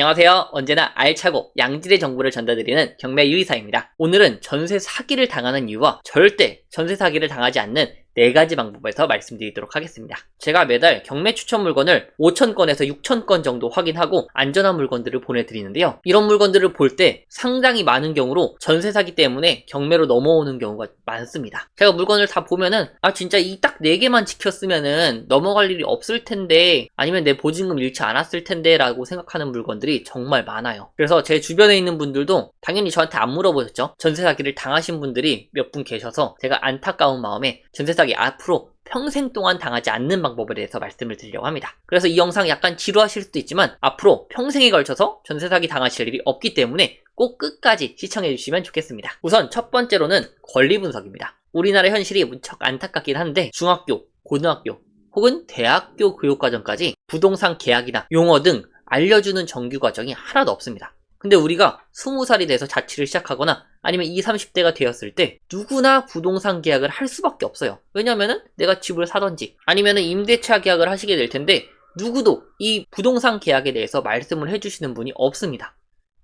안녕하세요. 언제나 알차고 양질의 정보를 전달드리는 경매 유이사입니다. 오늘은 전세 사기를 당하는 이유와 절대 전세 사기를 당하지 않는 4가지 방법에서 말씀드리도록 하겠습니다. 제가 매달 경매 추천 물건을 5,000건에서 6,000건 정도 확인하고 안전한 물건들을 보내드리는데요. 이런 물건들을 볼 때 상당히 많은 경우로 전세 사기 때문에 경매로 넘어오는 경우가 많습니다. 제가 물건을 다 보면은 진짜 이 딱 4개만 지켰으면은 넘어갈 일이 없을 텐데, 아니면 내 보증금 잃지 않았을 텐데 라고 생각하는 물건들이 정말 많아요. 그래서 제 주변에 있는 분들도 당연히 저한테 안 물어보셨죠. 전세 사기를 당하신 분들이 몇 분 계셔서 제가 안타까운 마음에 전세 사기 앞으로 평생 동안 당하지 않는 방법에 대해서 말씀을 드리려고 합니다. 그래서 이 영상 약간 지루하실 수도 있지만 앞으로 평생에 걸쳐서 전세 사기 당하실 일이 없기 때문에 꼭 끝까지 시청해 주시면 좋겠습니다. 우선 첫 번째로는 권리 분석입니다. 우리나라 현실이 무척 안타깝긴 한데 중학교, 고등학교 혹은 대학교 교육과정까지 부동산 계약이나 용어 등 알려주는 정규 과정이 하나도 없습니다. 근데 우리가 20살이 돼서 자취를 시작하거나 아니면 20, 30대가 되었을 때 누구나 부동산 계약을 할 수밖에 없어요. 왜냐면은 내가 집을 사던지 아니면은 임대차 계약을 하시게 될 텐데 누구도 이 부동산 계약에 대해서 말씀을 해주시는 분이 없습니다.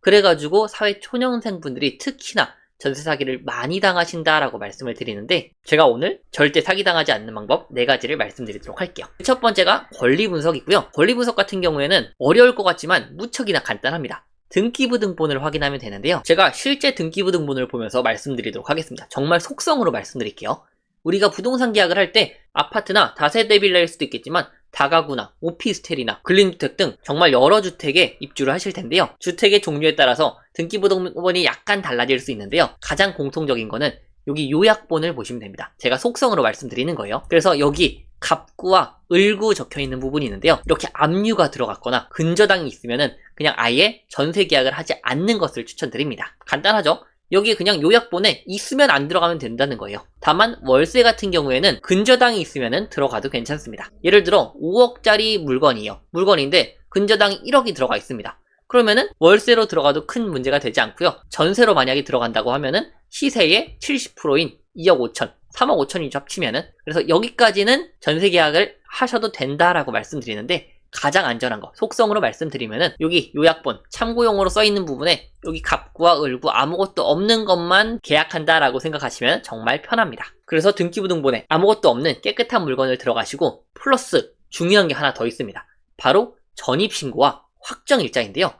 그래가지고 사회 초년생 분들이 특히나 전세 사기를 많이 당하신다라고 말씀을 드리는데, 제가 오늘 절대 사기당하지 않는 방법 4가지를 말씀드리도록 할게요. 첫 번째가 권리 분석이고요. 권리 분석 같은 경우에는 어려울 것 같지만 무척이나 간단합니다. 등기부 등본을 확인하면 되는데요. 제가 실제 등기부 등본을 보면서 말씀드리도록 하겠습니다. 정말 속성으로 말씀드릴게요. 우리가 부동산 계약을 할 때 아파트나 다세대 빌라일 수도 있겠지만 다가구나 오피스텔이나 근린주택 등 정말 여러 주택에 입주를 하실 텐데요. 주택의 종류에 따라서 등기부 등본이 약간 달라질 수 있는데요. 가장 공통적인 거는 여기 요약본을 보시면 됩니다. 제가 속성으로 말씀드리는 거예요. 그래서 여기 갑구와 을구 적혀있는 부분이 있는데요. 이렇게 압류가 들어갔거나 근저당이 있으면은 그냥 아예 전세 계약을 하지 않는 것을 추천드립니다. 간단하죠? 여기에 그냥 요약본에 있으면 안 들어가면 된다는 거예요. 다만 월세 같은 경우에는 근저당이 있으면 들어가도 괜찮습니다. 예를 들어 5억짜리 물건이에요. 물건인데 근저당이 1억이 들어가 있습니다. 그러면은 월세로 들어가도 큰 문제가 되지 않고요. 전세로 만약에 들어간다고 하면은 시세의 70%인 2억 5천, 3억 5천이 합치면은, 그래서 여기까지는 전세 계약을 하셔도 된다라고 말씀드리는데, 가장 안전한 거 속성으로 말씀드리면은 여기 요약본 참고용으로 써있는 부분에 여기 갑구와 을구 아무것도 없는 것만 계약한다라고 생각하시면 정말 편합니다. 그래서 등기부 등본에 아무것도 없는 깨끗한 물건을 들어가시고, 플러스 중요한 게 하나 더 있습니다. 바로 전입신고와 확정일자인데요.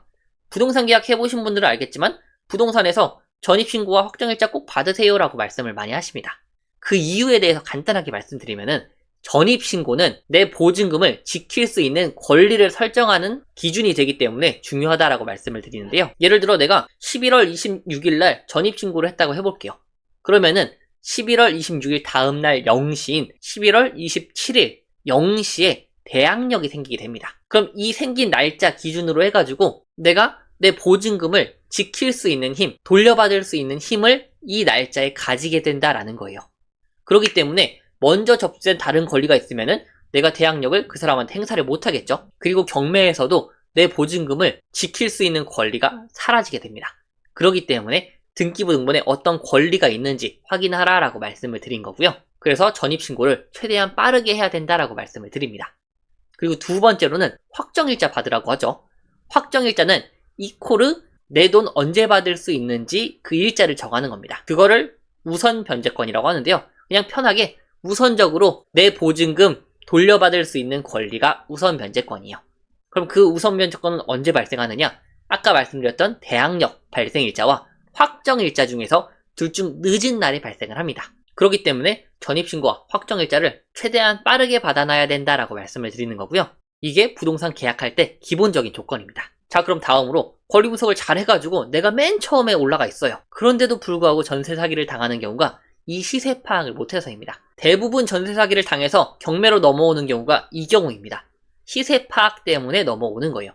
부동산 계약 해보신 분들은 알겠지만 부동산에서 전입신고와 확정일자 꼭 받으세요 라고 말씀을 많이 하십니다. 그 이유에 대해서 간단하게 말씀드리면은, 전입신고는 내 보증금을 지킬 수 있는 권리를 설정하는 기준이 되기 때문에 중요하다라고 말씀을 드리는데요. 예를 들어 내가 11월 26일 날 전입신고를 했다고 해볼게요. 그러면은 11월 26일 다음날 0시인 11월 27일 0시에 대항력이 생기게 됩니다. 그럼 이 생긴 날짜 기준으로 해가지고 내가 내 보증금을 지킬 수 있는 힘, 돌려받을 수 있는 힘을 이 날짜에 가지게 된다라는 거예요. 그렇기 때문에 먼저 접수된 다른 권리가 있으면은 내가 대항력을 그 사람한테 행사를 못하겠죠. 그리고 경매에서도 내 보증금을 지킬 수 있는 권리가 사라지게 됩니다. 그렇기 때문에 등기부 등본에 어떤 권리가 있는지 확인하라라고 말씀을 드린 거고요. 그래서 전입신고를 최대한 빠르게 해야 된다라고 말씀을 드립니다. 그리고 두 번째로는 확정일자 받으라고 하죠. 확정일자는 이코르 내 돈 언제 받을 수 있는지 그 일자를 정하는 겁니다. 그거를 우선 변제권이라고 하는데요. 그냥 편하게 우선적으로 내 보증금 돌려받을 수 있는 권리가 우선 변제권이에요. 그럼 그 우선 변제권은 언제 발생하느냐? 아까 말씀드렸던 대항력 발생일자와 확정일자 중에서 둘 중 늦은 날에 발생을 합니다. 그렇기 때문에 전입신고와 확정일자를 최대한 빠르게 받아놔야 된다라고 말씀을 드리는 거고요. 이게 부동산 계약할 때 기본적인 조건입니다. 자, 그럼 다음으로 권리 분석을 잘 해가지고 내가 맨 처음에 올라가 있어요. 그런데도 불구하고 전세 사기를 당하는 경우가 이 시세 파악을 못해서입니다. 대부분 전세 사기를 당해서 경매로 넘어오는 경우가 이 경우입니다. 시세 파악 때문에 넘어오는 거예요.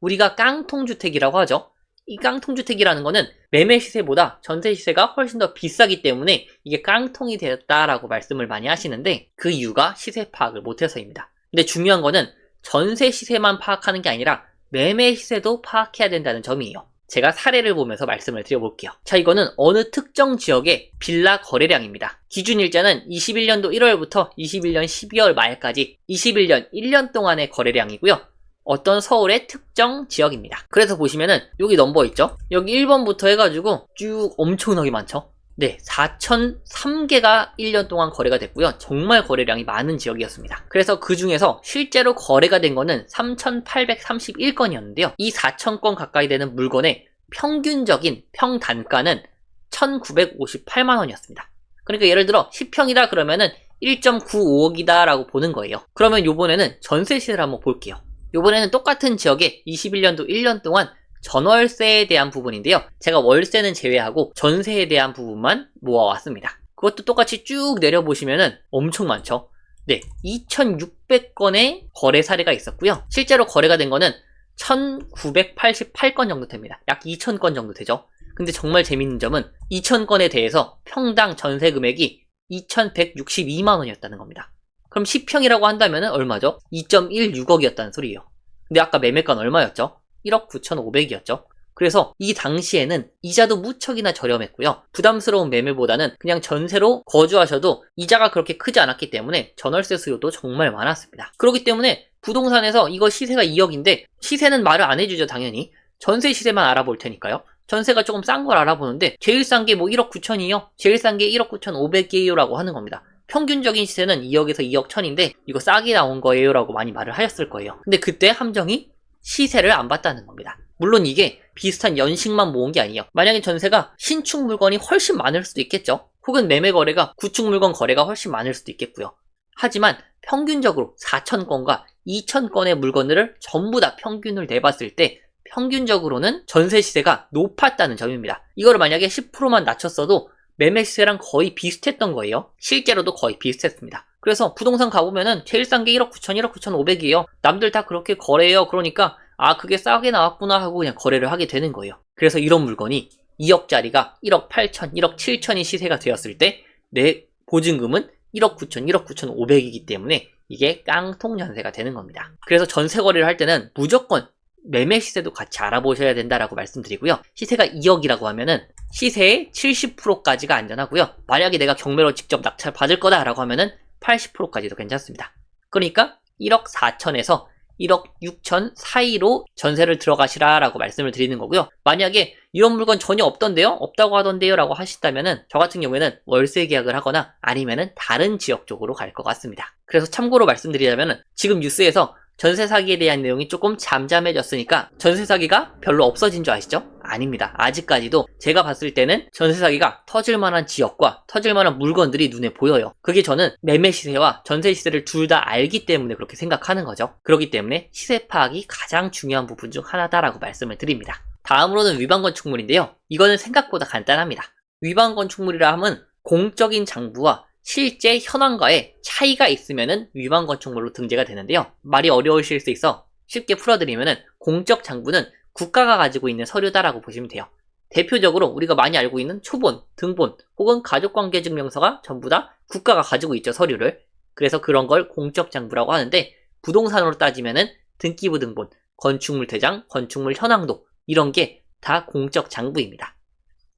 우리가 깡통주택이라고 하죠. 이 깡통주택이라는 거는 매매 시세보다 전세 시세가 훨씬 더 비싸기 때문에 이게 깡통이 되었다라고 말씀을 많이 하시는데, 그 이유가 시세 파악을 못해서입니다. 근데 중요한 거는 전세 시세만 파악하는 게 아니라 매매 시세도 파악해야 된다는 점이에요. 제가 사례를 보면서 말씀을 드려볼게요. 자, 이거는 어느 특정 지역의 빌라 거래량입니다. 기준일자는 21년도 1월부터 21년 12월 말까지 21년 1년 동안의 거래량이고요. 어떤 서울의 특정 지역입니다. 그래서 보시면은 여기 넘버 있죠? 여기 1번부터 해가지고 쭉 엄청나게 많죠? 네, 4,003개가 1년 동안 거래가 됐고요. 정말 거래량이 많은 지역이었습니다. 그래서 그 중에서 실제로 거래가 된 거는 3,831건이었는데요. 이 4,000건 가까이 되는 물건의 평균적인 평단가는 1,958만 원이었습니다. 그러니까 예를 들어 10평이다 그러면은 1.95억이다 라고 보는 거예요. 그러면 요번에는 전세 시세를 한번 볼게요. 요번에는 똑같은 지역에 21년도 1년 동안 전월세에 대한 부분인데요. 제가 월세는 제외하고 전세에 대한 부분만 모아왔습니다. 그것도 똑같이 쭉 내려보시면은 엄청 많죠. 네, 2,600건의 거래 사례가 있었고요. 실제로 거래가 된 거는 1,988건 정도 됩니다. 약 2,000건 정도 되죠. 근데 정말 재밌는 점은 2,000건에 대해서 평당 전세 금액이 2,162만 원이었다는 겁니다. 그럼 10평이라고 한다면 얼마죠? 2.16억이었다는 소리예요. 근데 아까 매매가는 얼마였죠? 1억 9,500이었죠. 그래서 이 당시에는 이자도 무척이나 저렴했고요. 부담스러운 매매보다는 그냥 전세로 거주하셔도 이자가 그렇게 크지 않았기 때문에 전월세 수요도 정말 많았습니다. 그렇기 때문에 부동산에서 이거 시세가 2억인데 시세는 말을 안 해주죠, 당연히. 전세 시세만 알아볼 테니까요. 전세가 조금 싼 걸 알아보는데 제일 싼 게 뭐 1억 9천이요? 제일 싼 게 1억 9,500이에요 라고 하는 겁니다. 평균적인 시세는 2억에서 2억 1천인데 이거 싸게 나온 거예요 라고 많이 말을 하셨을 거예요. 근데 그때 함정이 시세를 안 봤다는 겁니다. 물론 이게 비슷한 연식만 모은 게 아니에요. 만약에 전세가 신축 물건이 훨씬 많을 수도 있겠죠. 혹은 매매 거래가 구축 물건 거래가 훨씬 많을 수도 있겠고요. 하지만 평균적으로 4,000건과 2,000건의 물건들을 전부 다 평균을 내봤을 때 평균적으로는 전세 시세가 높았다는 점입니다. 이거를 만약에 10%만 낮췄어도 매매 시세랑 거의 비슷했던 거예요. 실제로도 거의 비슷했습니다. 그래서 부동산 가보면은 제일 싼 게 1억 9천, 1억 9,500이에요. 남들 다 그렇게 거래해요. 그러니까 아 그게 싸게 나왔구나 하고 그냥 거래를 하게 되는 거예요. 그래서 이런 물건이 2억짜리가 1억 8천, 1억 7천이 시세가 되었을 때 내 보증금은 1억 9천, 1억 9,500이기 때문에 이게 깡통 전세가 되는 겁니다. 그래서 전세 거래를 할 때는 무조건 매매 시세도 같이 알아보셔야 된다라고 말씀드리고요. 시세가 2억이라고 하면은 시세의 70%까지가 안전하고요. 만약에 내가 경매로 직접 낙찰 받을 거다라고 하면은 80%까지도 괜찮습니다. 그러니까 1억 4천에서 1억 6천 사이로 전세를 들어가시라라고 말씀을 드리는 거고요. 만약에 이런 물건 전혀 없던데요? 없다고 하던데요? 라고 하신다면은 저 같은 경우에는 월세 계약을 하거나 아니면은 다른 지역 쪽으로 갈 것 같습니다. 그래서 참고로 말씀드리자면은 지금 뉴스에서 전세 사기에 대한 내용이 조금 잠잠해졌으니까 전세 사기가 별로 없어진 줄 아시죠? 아닙니다. 아직까지도 제가 봤을 때는 전세 사기가 터질 만한 지역과 터질 만한 물건들이 눈에 보여요. 그게 저는 매매 시세와 전세 시세를 둘 다 알기 때문에 그렇게 생각하는 거죠. 그렇기 때문에 시세 파악이 가장 중요한 부분 중 하나다라고 말씀을 드립니다. 다음으로는 위반 건축물인데요. 이거는 생각보다 간단합니다. 위반 건축물이라 함은 공적인 장부와 실제 현황과의 차이가 있으면은 위반 건축물로 등재가 되는데요. 말이 어려우실 수 있어 쉽게 풀어드리면은 공적 장부는 국가가 가지고 있는 서류다라고 보시면 돼요. 대표적으로 우리가 많이 알고 있는 초본, 등본 혹은 가족관계증명서가 전부 다 국가가 가지고 있죠, 서류를. 그래서 그런 걸 공적 장부라고 하는데 부동산으로 따지면은 등기부 등본, 건축물 대장, 건축물 현황도 이런 게 다 공적 장부입니다.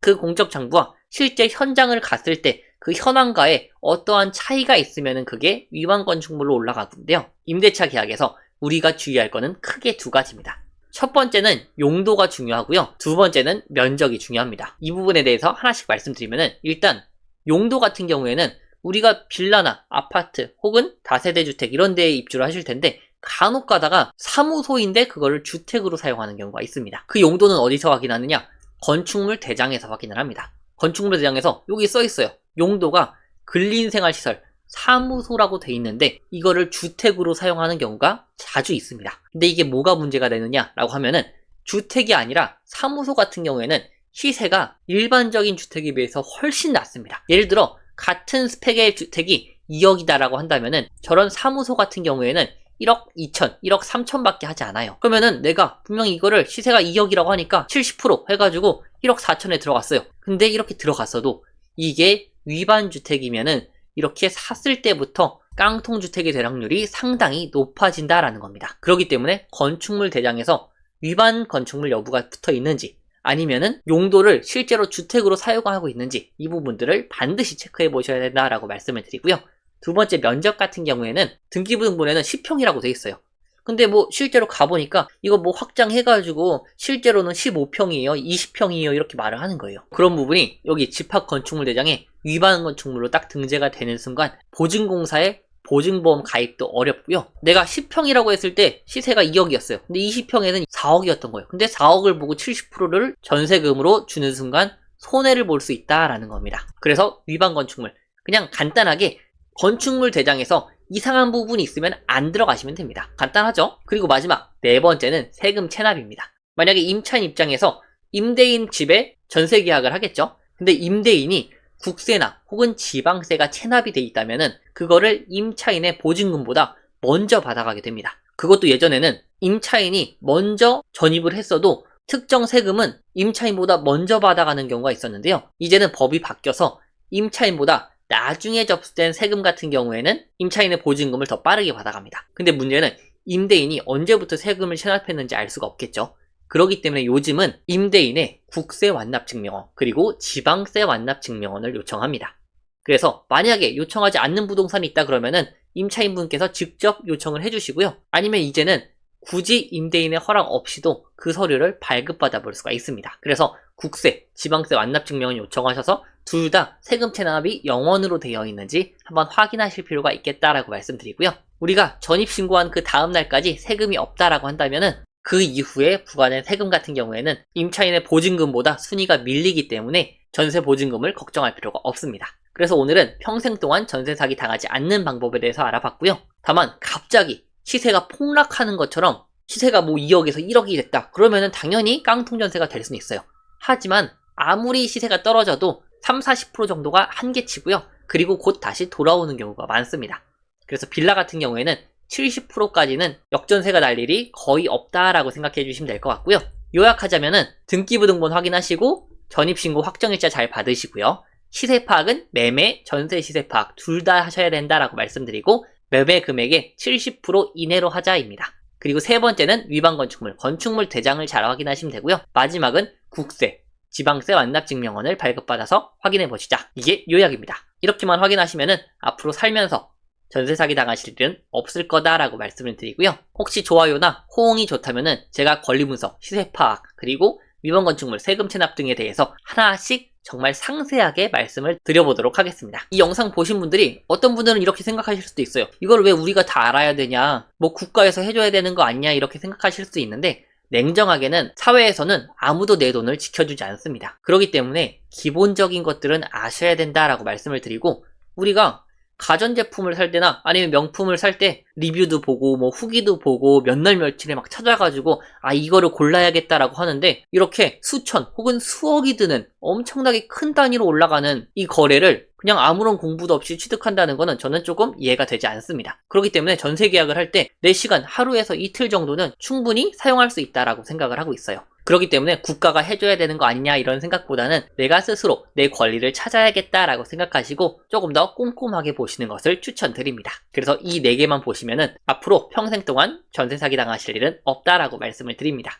그 공적 장부와 실제 현장을 갔을 때 그 현황과의 어떠한 차이가 있으면 그게 위반 건축물로 올라가는데요. 임대차 계약에서 우리가 주의할 거는 크게 두 가지입니다. 첫 번째는 용도가 중요하고요. 두 번째는 면적이 중요합니다. 이 부분에 대해서 하나씩 말씀드리면은 일단 용도 같은 경우에는 우리가 빌라나 아파트 혹은 다세대 주택 이런 데에 입주를 하실 텐데 간혹 가다가 사무소인데 그거를 주택으로 사용하는 경우가 있습니다. 그 용도는 어디서 확인하느냐? 건축물 대장에서 확인을 합니다. 건축물 대장에서 여기 써 있어요. 용도가 근린생활시설, 사무소라고 돼 있는데 이거를 주택으로 사용하는 경우가 자주 있습니다. 근데 이게 뭐가 문제가 되느냐라고 하면은 주택이 아니라 사무소 같은 경우에는 시세가 일반적인 주택에 비해서 훨씬 낮습니다. 예를 들어 같은 스펙의 주택이 2억이다라고 한다면은 저런 사무소 같은 경우에는 1억 2천, 1억 3천 밖에 하지 않아요. 그러면은 내가 분명히 이거를 시세가 2억이라고 하니까 70% 해가지고 1억 4천에 들어갔어요. 근데 이렇게 들어갔어도 이게 위반 주택이면은 이렇게 샀을 때부터 깡통 주택의 대락률이 상당히 높아진다라는 겁니다. 그렇기 때문에 건축물 대장에서 위반 건축물 여부가 붙어 있는지 아니면은 용도를 실제로 주택으로 사용하고 있는지 이 부분들을 반드시 체크해 보셔야 된다라고 말씀을 드리고요. 두 번째 면적 같은 경우에는 등기부 등본에는 10평이라고 돼 있어요. 근데 뭐 실제로 가보니까 이거 뭐 확장해가지고 실제로는 15평이에요, 20평이에요 이렇게 말을 하는 거예요. 그런 부분이 여기 집합건축물대장에 위반 건축물로 딱 등재가 되는 순간 보증공사의 보증보험 가입도 어렵고요. 내가 10평이라고 했을 때 시세가 2억이었어요. 근데 20평에는 4억이었던 거예요. 근데 4억을 보고 70%를 전세금으로 주는 순간 손해를 볼 수 있다라는 겁니다. 그래서 위반 건축물, 그냥 간단하게 건축물 대장에서 이상한 부분이 있으면 안 들어가시면 됩니다. 간단하죠? 그리고 마지막 네 번째는 세금 체납입니다. 만약에 임차인 입장에서 임대인 집에 전세 계약을 하겠죠? 근데 임대인이 국세나 혹은 지방세가 체납이 돼 있다면은 그거를 임차인의 보증금보다 먼저 받아가게 됩니다. 그것도 예전에는 임차인이 먼저 전입을 했어도 특정 세금은 임차인보다 먼저 받아가는 경우가 있었는데요. 이제는 법이 바뀌어서 임차인보다 나중에 접수된 세금 같은 경우에는 임차인의 보증금을 더 빠르게 받아갑니다. 근데 문제는 임대인이 언제부터 세금을 체납했는지 알 수가 없겠죠. 그렇기 때문에 요즘은 임대인의 국세 완납 증명원 그리고 지방세 완납 증명원을 요청합니다. 그래서 만약에 요청하지 않는 부동산이 있다 그러면은 임차인분께서 직접 요청을 해주시고요. 아니면 이제는 굳이 임대인의 허락 없이도 그 서류를 발급받아 볼 수가 있습니다. 그래서 국세, 지방세 완납 증명을 요청하셔서 둘 다 세금 체납이 영원으로 되어 있는지 한번 확인하실 필요가 있겠다라고 말씀드리고요. 우리가 전입신고한 그 다음날까지 세금이 없다라고 한다면은 그 이후에 부과된 세금 같은 경우에는 임차인의 보증금보다 순위가 밀리기 때문에 전세 보증금을 걱정할 필요가 없습니다. 그래서 오늘은 평생 동안 전세 사기 당하지 않는 방법에 대해서 알아봤고요. 다만 갑자기 시세가 폭락하는 것처럼 시세가 뭐 2억에서 1억이 됐다. 그러면은 당연히 깡통 전세가 될 수는 있어요. 하지만 아무리 시세가 떨어져도 30-40% 정도가 한계치고요. 그리고 곧 다시 돌아오는 경우가 많습니다. 그래서 빌라 같은 경우에는 70%까지는 역전세가 날 일이 거의 없다라고 생각해 주시면 될 것 같고요. 요약하자면은 등기부등본 확인하시고 전입신고 확정일자 잘 받으시고요. 시세 파악은 매매, 전세 시세 파악 둘 다 하셔야 된다라고 말씀드리고 매매 금액의 70% 이내로 하자입니다. 그리고 세 번째는 위반 건축물, 건축물 대장을 잘 확인하시면 되고요. 마지막은 국세, 지방세 완납증명원을 발급받아서 확인해 보시자. 이게 요약입니다. 이렇게만 확인하시면은 앞으로 살면서 전세 사기 당하실 일은 없을 거다라고 말씀을 드리고요. 혹시 좋아요나 호응이 좋다면은 제가 권리분석, 시세 파악, 그리고 위반 건축물, 세금 체납 등에 대해서 하나씩 정말 상세하게 말씀을 드려보도록 하겠습니다. 이 영상 보신 분들이 어떤 분들은 이렇게 생각하실 수도 있어요. 이걸 왜 우리가 다 알아야 되냐, 뭐 국가에서 해줘야 되는 거 아니냐 이렇게 생각하실 수도 있는데 냉정하게는 사회에서는 아무도 내 돈을 지켜주지 않습니다. 그렇기 때문에 기본적인 것들은 아셔야 된다라고 말씀을 드리고 우리가 가전제품을 살 때나 아니면 명품을 살 때 리뷰도 보고 뭐 후기도 보고 몇 날 며칠에 막 찾아가지고 아 이거를 골라야겠다라고 하는데 이렇게 수천 혹은 수억이 드는 엄청나게 큰 단위로 올라가는 이 거래를 그냥 아무런 공부도 없이 취득한다는 거는 저는 조금 이해가 되지 않습니다. 그렇기 때문에 전세 계약을 할 때 내 시간 하루에서 이틀 정도는 충분히 사용할 수 있다라고 생각을 하고 있어요. 그렇기 때문에 국가가 해줘야 되는 거 아니냐 이런 생각보다는 내가 스스로 내 권리를 찾아야겠다라고 생각하시고 조금 더 꼼꼼하게 보시는 것을 추천드립니다. 그래서 이 4개만 보시면은 앞으로 평생 동안 전세 사기 당하실 일은 없다라고 말씀을 드립니다.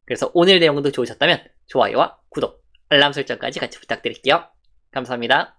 그래서 오늘 내용도 좋으셨다면 좋아요와 구독, 알람 설정까지 같이 부탁드릴게요. 감사합니다.